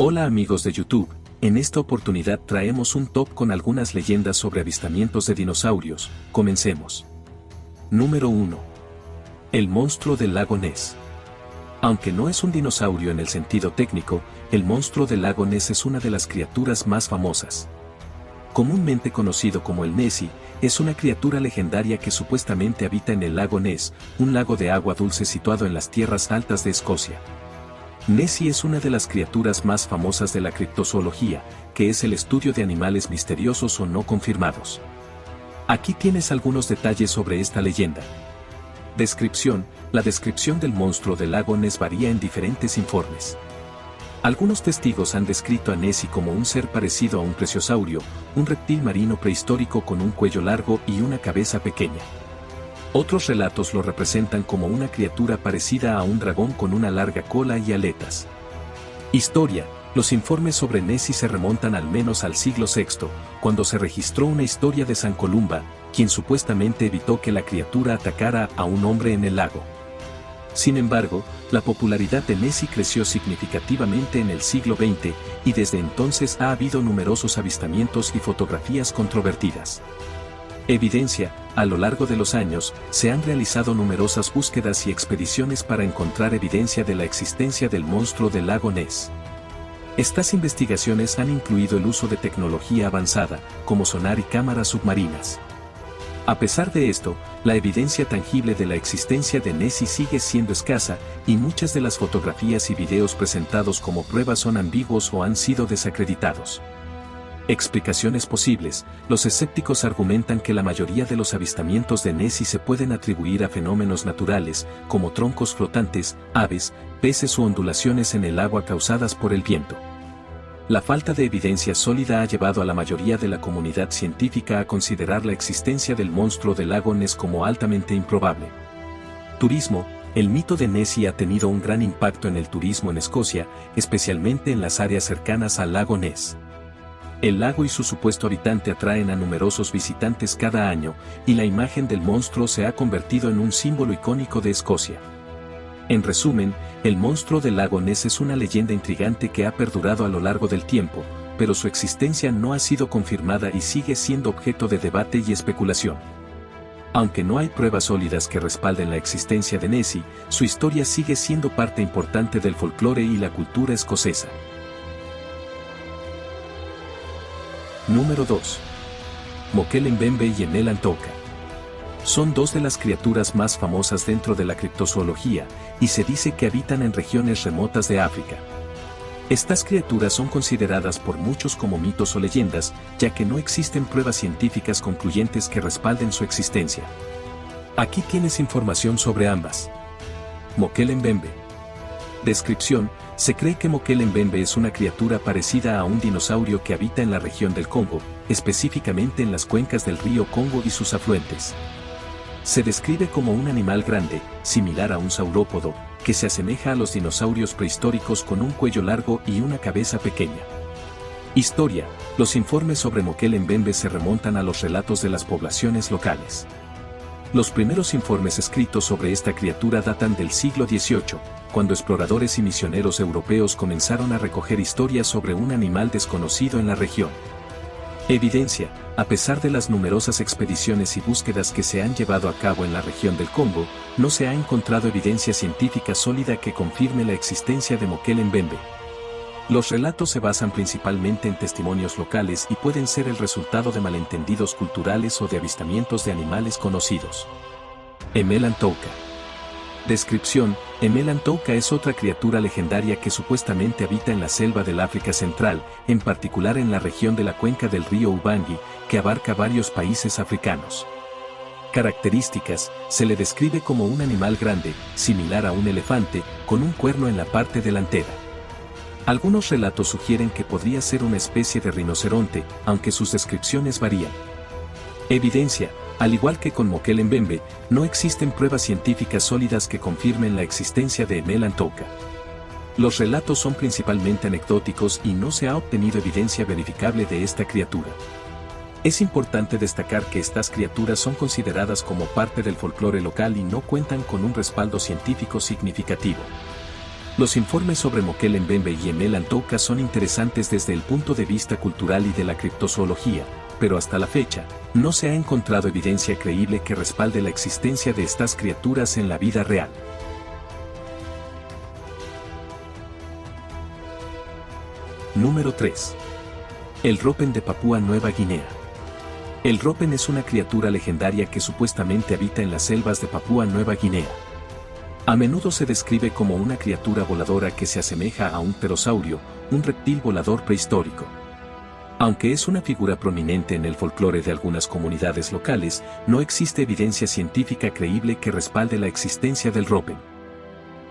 Hola amigos de YouTube, en esta oportunidad traemos un top con algunas leyendas sobre avistamientos de dinosaurios. Comencemos. Número 1. El monstruo del lago Ness. Aunque no es un dinosaurio en el sentido técnico, el monstruo del lago Ness es una de las criaturas más famosas. Comúnmente conocido como el Nessie, es una criatura legendaria que supuestamente habita en el lago Ness, un lago de agua dulce situado en las tierras altas de Escocia. Nessie es una de las criaturas más famosas de la criptozoología, que es el estudio de animales misteriosos o no confirmados. Aquí tienes algunos detalles sobre esta leyenda. Descripción: la descripción del monstruo del lago Ness varía en diferentes informes. Algunos testigos han descrito a Nessie como un ser parecido a un plesiosaurio, un reptil marino prehistórico con un cuello largo y una cabeza pequeña. Otros relatos lo representan como una criatura parecida a un dragón con una larga cola y aletas. Historia: los informes sobre Nessie se remontan al menos al siglo VI, cuando se registró una historia de San Columba, quien supuestamente evitó que la criatura atacara a un hombre en el lago. Sin embargo, la popularidad de Nessie creció significativamente en el siglo XX, y desde entonces ha habido numerosos avistamientos y fotografías controvertidas. Evidencia: a lo largo de los años, se han realizado numerosas búsquedas y expediciones para encontrar evidencia de la existencia del monstruo del lago Ness. Estas investigaciones han incluido el uso de tecnología avanzada, como sonar y cámaras submarinas. A pesar de esto, la evidencia tangible de la existencia de Nessie sigue siendo escasa, y muchas de las fotografías y videos presentados como pruebas son ambiguos o han sido desacreditados. Explicaciones posibles: los escépticos argumentan que la mayoría de los avistamientos de Nessie se pueden atribuir a fenómenos naturales, como troncos flotantes, aves, peces u ondulaciones en el agua causadas por el viento. La falta de evidencia sólida ha llevado a la mayoría de la comunidad científica a considerar la existencia del monstruo del lago Ness como altamente improbable. Turismo: el mito de Nessie ha tenido un gran impacto en el turismo en Escocia, especialmente en las áreas cercanas al lago Ness. El lago y su supuesto habitante atraen a numerosos visitantes cada año, y la imagen del monstruo se ha convertido en un símbolo icónico de Escocia. En resumen, el monstruo del lago Ness es una leyenda intrigante que ha perdurado a lo largo del tiempo, pero su existencia no ha sido confirmada y sigue siendo objeto de debate y especulación. Aunque no hay pruebas sólidas que respalden la existencia de Nessie, su historia sigue siendo parte importante del folclore y la cultura escocesa. Número 2. Mokele Mbembe y Emel Antouka. Son dos de las criaturas más famosas dentro de la criptozoología, y se dice que habitan en regiones remotas de África. Estas criaturas son consideradas por muchos como mitos o leyendas, ya que no existen pruebas científicas concluyentes que respalden su existencia. Aquí tienes información sobre ambas. Mokele Mbembe. Descripción: se cree que Mokele Mbembe es una criatura parecida a un dinosaurio que habita en la región del Congo, específicamente en las cuencas del río Congo y sus afluentes. Se describe como un animal grande, similar a un saurópodo, que se asemeja a los dinosaurios prehistóricos con un cuello largo y una cabeza pequeña. Historia: los informes sobre Mokele Mbembe se remontan a los relatos de las poblaciones locales. Los primeros informes escritos sobre esta criatura datan del siglo XVIII, cuando exploradores y misioneros europeos comenzaron a recoger historias sobre un animal desconocido en la región. Evidencia: a pesar de las numerosas expediciones y búsquedas que se han llevado a cabo en la región del Congo, no se ha encontrado evidencia científica sólida que confirme la existencia de Mokele Mbembe. Los relatos se basan principalmente en testimonios locales y pueden ser el resultado de malentendidos culturales o de avistamientos de animales conocidos. Emel Antouka. Descripción: Emel Antouka es otra criatura legendaria que supuestamente habita en la selva del África Central, en particular en la región de la cuenca del río Ubangi, que abarca varios países africanos. Características: se le describe como un animal grande, similar a un elefante, con un cuerno en la parte delantera. Algunos relatos sugieren que podría ser una especie de rinoceronte, aunque sus descripciones varían. Evidencia: al igual que con Mokele Mbembe, no existen pruebas científicas sólidas que confirmen la existencia de Emel Antouka. Los relatos son principalmente anecdóticos y no se ha obtenido evidencia verificable de esta criatura. Es importante destacar que estas criaturas son consideradas como parte del folclore local y no cuentan con un respaldo científico significativo. Los informes sobre Mokele Mbembe y Emel Antouka son interesantes desde el punto de vista cultural y de la criptozoología, pero hasta la fecha, no se ha encontrado evidencia creíble que respalde la existencia de estas criaturas en la vida real. Número 3. El Ropen de Papúa Nueva Guinea. El Ropen es una criatura legendaria que supuestamente habita en las selvas de Papúa Nueva Guinea. A menudo se describe como una criatura voladora que se asemeja a un pterosaurio, un reptil volador prehistórico. Aunque es una figura prominente en el folclore de algunas comunidades locales, no existe evidencia científica creíble que respalde la existencia del Ropen.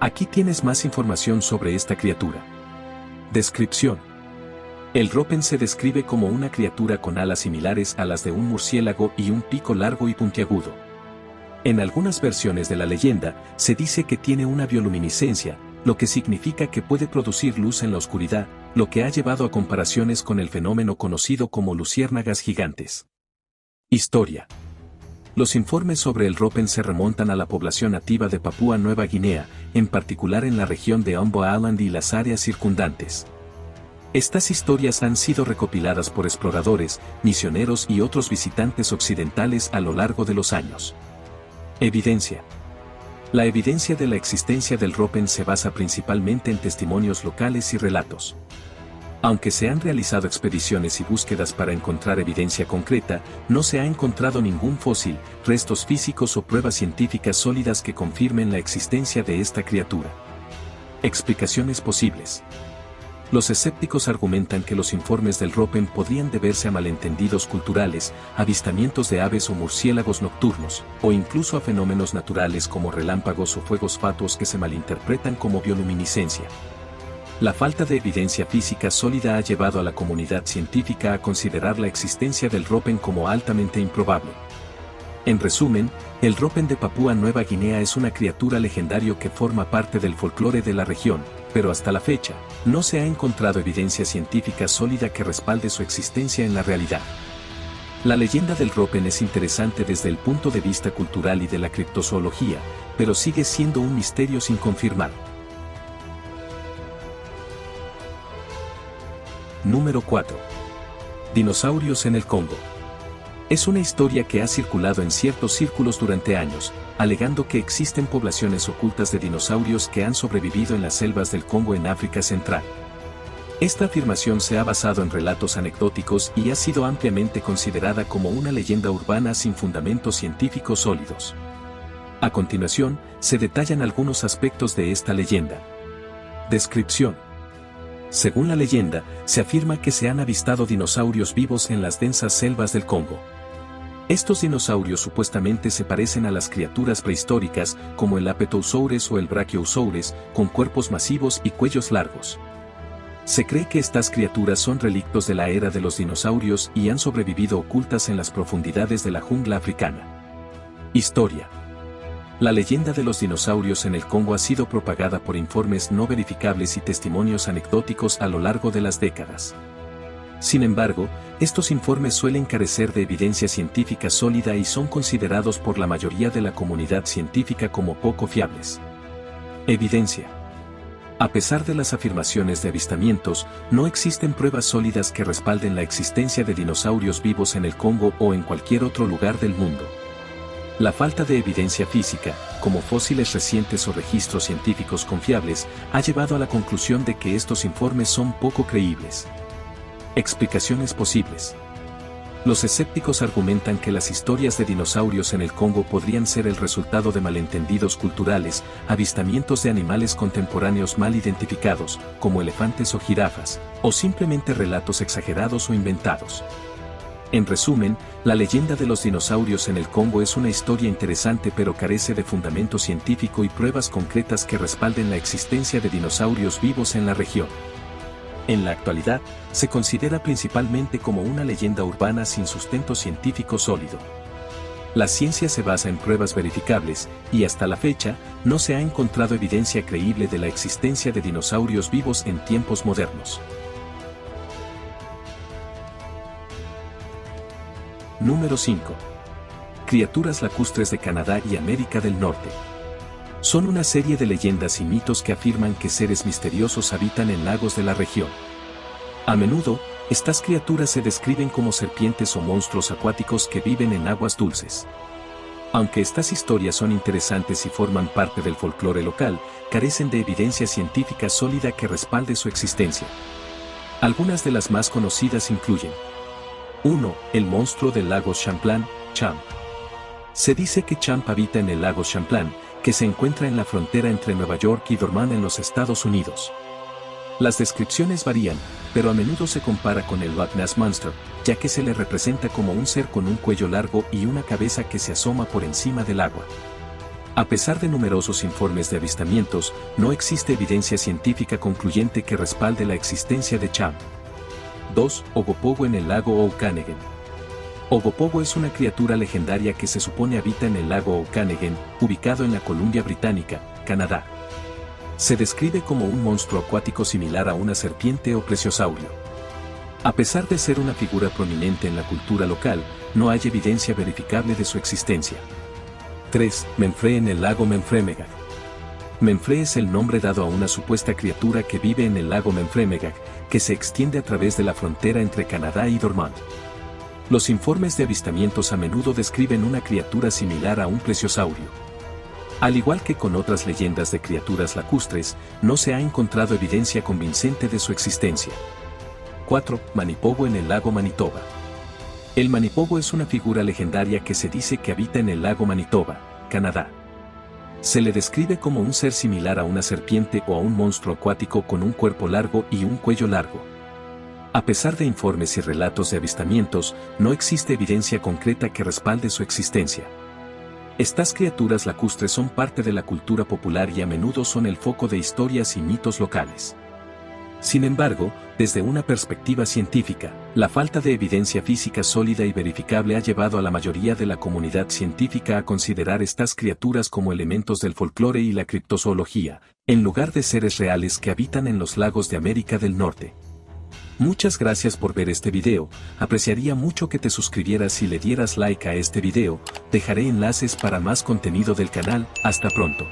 Aquí tienes más información sobre esta criatura. Descripción. El Ropen se describe como una criatura con alas similares a las de un murciélago y un pico largo y puntiagudo. En algunas versiones de la leyenda, se dice que tiene una bioluminiscencia, lo que significa que puede producir luz en la oscuridad, lo que ha llevado a comparaciones con el fenómeno conocido como luciérnagas gigantes. Historia. Los informes sobre el Ropen se remontan a la población nativa de Papúa Nueva Guinea, en particular en la región de Umbo Island y las áreas circundantes. Estas historias han sido recopiladas por exploradores, misioneros y otros visitantes occidentales a lo largo de los años. Evidencia. La evidencia de la existencia del Ropen se basa principalmente en testimonios locales y relatos. Aunque se han realizado expediciones y búsquedas para encontrar evidencia concreta, no se ha encontrado ningún fósil, restos físicos o pruebas científicas sólidas que confirmen la existencia de esta criatura. Explicaciones posibles. Los escépticos argumentan que los informes del Ropen podrían deberse a malentendidos culturales, avistamientos de aves o murciélagos nocturnos, o incluso a fenómenos naturales como relámpagos o fuegos fatuos que se malinterpretan como bioluminiscencia. La falta de evidencia física sólida ha llevado a la comunidad científica a considerar la existencia del Ropen como altamente improbable. En resumen, el Ropen de Papúa Nueva Guinea es una criatura legendaria que forma parte del folclore de la región, pero hasta la fecha, no se ha encontrado evidencia científica sólida que respalde su existencia en la realidad. La leyenda del Ropen es interesante desde el punto de vista cultural y de la criptozoología, pero sigue siendo un misterio sin confirmar. Número 4. Dinosaurios en el Congo. Es una historia que ha circulado en ciertos círculos durante años, alegando que existen poblaciones ocultas de dinosaurios que han sobrevivido en las selvas del Congo en África Central. Esta afirmación se ha basado en relatos anecdóticos y ha sido ampliamente considerada como una leyenda urbana sin fundamentos científicos sólidos. A continuación, se detallan algunos aspectos de esta leyenda. Descripción. Según la leyenda, se afirma que se han avistado dinosaurios vivos en las densas selvas del Congo. Estos dinosaurios supuestamente se parecen a las criaturas prehistóricas, como el Apatosaurus o el Brachiosaurus, con cuerpos masivos y cuellos largos. Se cree que estas criaturas son relictos de la era de los dinosaurios y han sobrevivido ocultas en las profundidades de la jungla africana. Historia. La leyenda de los dinosaurios en el Congo ha sido propagada por informes no verificables y testimonios anecdóticos a lo largo de las décadas. Sin embargo, estos informes suelen carecer de evidencia científica sólida y son considerados por la mayoría de la comunidad científica como poco fiables. Evidencia. A pesar de las afirmaciones de avistamientos, no existen pruebas sólidas que respalden la existencia de dinosaurios vivos en el Congo o en cualquier otro lugar del mundo. La falta de evidencia física, como fósiles recientes o registros científicos confiables, ha llevado a la conclusión de que estos informes son poco creíbles. Explicaciones posibles. Los escépticos argumentan que las historias de dinosaurios en el Congo podrían ser el resultado de malentendidos culturales, avistamientos de animales contemporáneos mal identificados, como elefantes o jirafas, o simplemente relatos exagerados o inventados. En resumen, la leyenda de los dinosaurios en el Congo es una historia interesante pero carece de fundamento científico y pruebas concretas que respalden la existencia de dinosaurios vivos en la región. En la actualidad, se considera principalmente como una leyenda urbana sin sustento científico sólido. La ciencia se basa en pruebas verificables, y hasta la fecha, no se ha encontrado evidencia creíble de la existencia de dinosaurios vivos en tiempos modernos. Número 5. Criaturas lacustres de Canadá y América del Norte. Son una serie de leyendas y mitos que afirman que seres misteriosos habitan en lagos de la región. A menudo, estas criaturas se describen como serpientes o monstruos acuáticos que viven en aguas dulces. Aunque estas historias son interesantes y forman parte del folclore local, carecen de evidencia científica sólida que respalde su existencia. Algunas de las más conocidas incluyen: 1. El monstruo del lago Champlain, Champ. Se dice que Champ habita en el lago Champlain, que se encuentra en la frontera entre Nueva York y Dormant en los Estados Unidos. Las descripciones varían, pero a menudo se compara con el Loch Ness Monster, ya que se le representa como un ser con un cuello largo y una cabeza que se asoma por encima del agua. A pesar de numerosos informes de avistamientos, no existe evidencia científica concluyente que respalde la existencia de Champ. 2. Ogopogo en el lago Okanagan. Ogopogo es una criatura legendaria que se supone habita en el lago Okanagan, ubicado en la Columbia Británica, Canadá. Se describe como un monstruo acuático similar a una serpiente o plesiosaurio. A pesar de ser una figura prominente en la cultura local, no hay evidencia verificable de su existencia. 3. Menfré en el lago Memphremagog. Menfré es el nombre dado a una supuesta criatura que vive en el lago Memphremagog, que se extiende a través de la frontera entre Canadá y Dormant. Los informes de avistamientos a menudo describen una criatura similar a un plesiosaurio. Al igual que con otras leyendas de criaturas lacustres, no se ha encontrado evidencia convincente de su existencia. 4. Manipogo en el lago Manitoba. El manipogo es una figura legendaria que se dice que habita en el lago Manitoba, Canadá. Se le describe como un ser similar a una serpiente o a un monstruo acuático con un cuerpo largo y un cuello largo. A pesar de informes y relatos de avistamientos, no existe evidencia concreta que respalde su existencia. Estas criaturas lacustres son parte de la cultura popular y a menudo son el foco de historias y mitos locales. Sin embargo, desde una perspectiva científica, la falta de evidencia física sólida y verificable ha llevado a la mayoría de la comunidad científica a considerar estas criaturas como elementos del folclore y la criptozoología, en lugar de seres reales que habitan en los lagos de América del Norte. Muchas gracias por ver este video, apreciaría mucho que te suscribieras y le dieras like a este video, dejaré enlaces para más contenido del canal, hasta pronto.